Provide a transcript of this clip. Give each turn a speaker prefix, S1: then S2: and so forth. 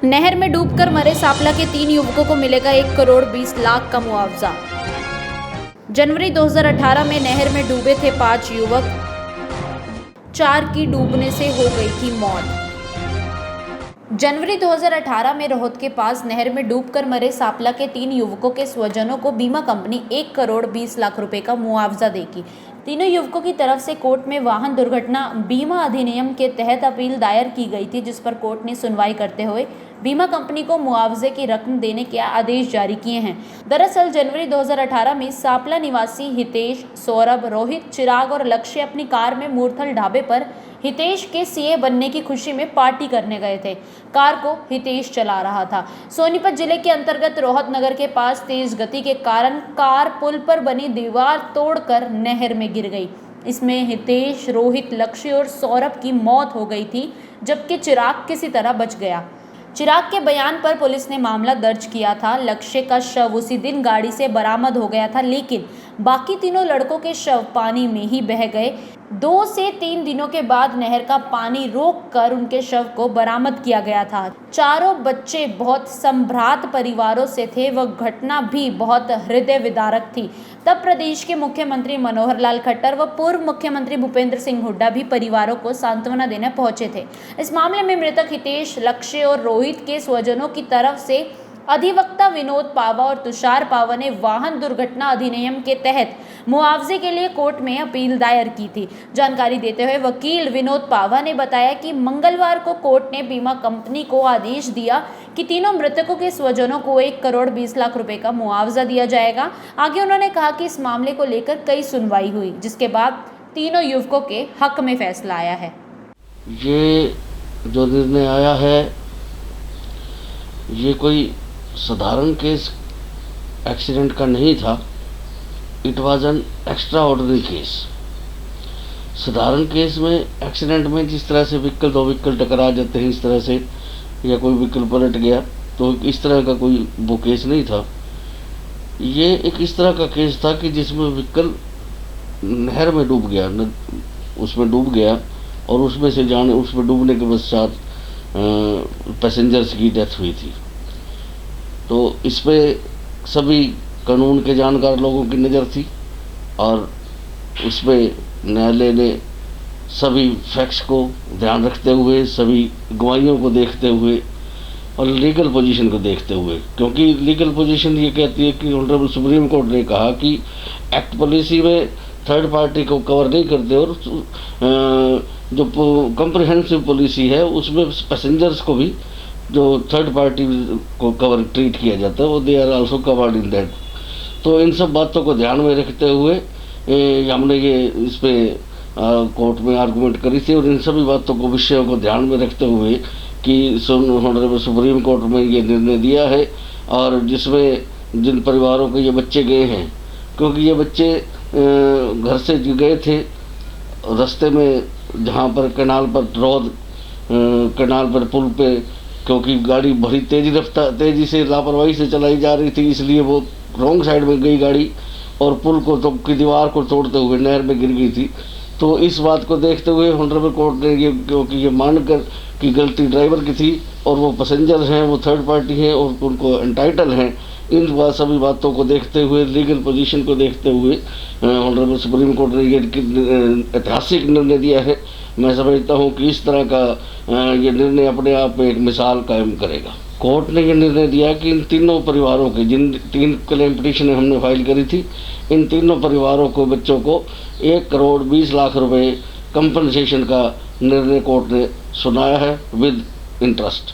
S1: नहर में डूबकर मरे सांपला के 3 युवकों को मिलेगा 1 करोड़ 20 लाख का मुआवजा। जनवरी 2018 में नहर में डूबे थे 5 युवक, 4 की डूबने से हो गई थी मौत। जनवरी 2018 में रोहत के पास नहर में डूबकर मरे सांपला के 3 युवकों के स्वजनों को बीमा कंपनी 1 करोड़ 20 लाख रुपए का मुआवजा देगी। तीनों युवकों की तरफ से कोर्ट में वाहन दुर्घटना बीमा अधिनियम के तहत अपील दायर की गई थी, जिस पर कोर्ट ने सुनवाई करते हुए बीमा कंपनी को मुआवजे की रकम देने के आदेश जारी किए हैं। दरअसल जनवरी 2018 में सांपला निवासी हितेश, सौरभ, रोहित, चिराग और लक्ष्य अपनी कार में मूर्थल ढाबे पर हितेश के सीए बनने की खुशी में पार्टी करने गए थे। कार को हितेश चला रहा था। सोनीपत जिले के अंतर्गत रोहत नगर के पास तेज गति के कारण कार पुल पर बनी दीवार तोड़कर नहर में गिर गई। इसमें हितेश, रोहित, लक्ष्य और सौरभ की मौत हो गई थी, जबकि चिराग किसी तरह बच गया। चिराग के बयान पर पुलिस ने मामला दर्ज किया था। लक्ष्य का शव उसी दिन गाड़ी से बरामद हो गया था, लेकिन बाकी तीनों लड़कों के शव पानी में ही बह गए। 2 से 3 दिनों के बाद नहर का पानी रोककर उनके शव को बरामद किया गया था। चारों बच्चे बहुत संभ्रांत परिवारों से थे। वह घटना भी बहुत हृदय विदारक थी। तब प्रदेश के मुख्यमंत्री मनोहर लाल खट्टर व पूर्व मुख्यमंत्री भूपेंद्र सिंह हुड्डा भी परिवारों को सांत्वना देने पहुंचे थे। इस मामले में मृतक हितेश, लक्ष्य और रोहित के स्वजनों की तरफ से अधिवक्ता विनोद पावा और तुषार पावा ने वाहन दुर्घटना अधिनियम के तहत मुआवजे के लिए कोर्ट में अपील दायर की थी। जानकारी देते हुए वकील विनोद पावा ने बताया कि मंगलवार को कोर्ट ने बीमा कंपनी को आदेश दिया कि तीनों मृतकों के स्वजनों को 1 करोड़ 20 लाख रुपए का मुआवजा दिया जाएगा। आगे उन्होंने कहा कि इस मामले को लेकर कई सुनवाई हुई, जिसके बाद तीनों युवकों के हक में फैसला आया है।
S2: ये जो निर्णय आया है, ये कोई साधारण केस एक्सीडेंट का नहीं था। It was an extra ordinary case. साधारण केस में, एक्सीडेंट में जिस तरह से दो व्हीकल टकरा जाते हैं इस तरह से, या कोई व्हीकल पलट गया, तो इस तरह का कोई वो केस नहीं था। ये एक इस तरह का केस था कि जिसमें व्हीकल नहर में डूब गया, उसमें डूब गया और उसमें डूबने के पश्चात पैसेंजर्स की डेथ हुई थी। तो इस पे सभी कानून के जानकार लोगों की नज़र थी और उस पर न्यायालय ने सभी फैक्ट्स को ध्यान रखते हुए, सभी गवाहियों को देखते हुए और लीगल पोजीशन को देखते हुए, क्योंकि लीगल पोजीशन ये कहती है कि ऑनरेबल सुप्रीम कोर्ट ने कहा कि एक्ट पॉलिसी में थर्ड पार्टी को कवर नहीं करते और जो कम्प्रिहेंसिव पॉलिसी है उसमें पैसेंजर्स को भी जो थर्ड पार्टी को कवर ट्रीट किया जाता है, वो they are also covered in that. तो इन सब बातों को ध्यान में रखते हुए हमने ये इस पे कोर्ट में आर्गूमेंट करी थी और इन सभी बातों को, विषयों को ध्यान में रखते हुए कि ऑनरेबल सुप्रीम कोर्ट में ये निर्णय दिया है। और जिसमें जिन परिवारों के ये बच्चे गए हैं, क्योंकि ये बच्चे घर से गए थे, रास्ते में जहाँ पर कैनाल पर पुल पे, क्योंकि गाड़ी बड़ी तेज़ी से लापरवाही से चलाई जा रही थी, इसलिए वो रॉन्ग साइड में गई गाड़ी और पुल को की दीवार को तोड़ते हुए नहर में गिर गई थी। तो इस बात को देखते हुए ऑनरेबल कोर्ट ने ये, क्योंकि ये मानकर कि गलती ड्राइवर की थी और वो पैसेंजर हैं, वो थर्ड पार्टी हैं और उनको एंटाइटल हैं, इन सभी बातों को देखते हुए, लीगल पोजीशन को देखते हुए ऑनरेबल सुप्रीम कोर्ट ने ये ऐतिहासिक निर्णय दिया है। मैं समझता हूँ कि इस तरह का ये निर्णय अपने आप में एक मिसाल कायम करेगा। कोर्ट ने ये निर्णय दिया कि इन तीनों परिवारों के, जिन 3 क्लेम पिटीशनें हमने फाइल करी थी, इन तीनों परिवारों को, बच्चों को 1 करोड़ 20 लाख रुपए कंपनसेशन का निर्णय कोर्ट ने सुनाया है विद इंटरेस्ट।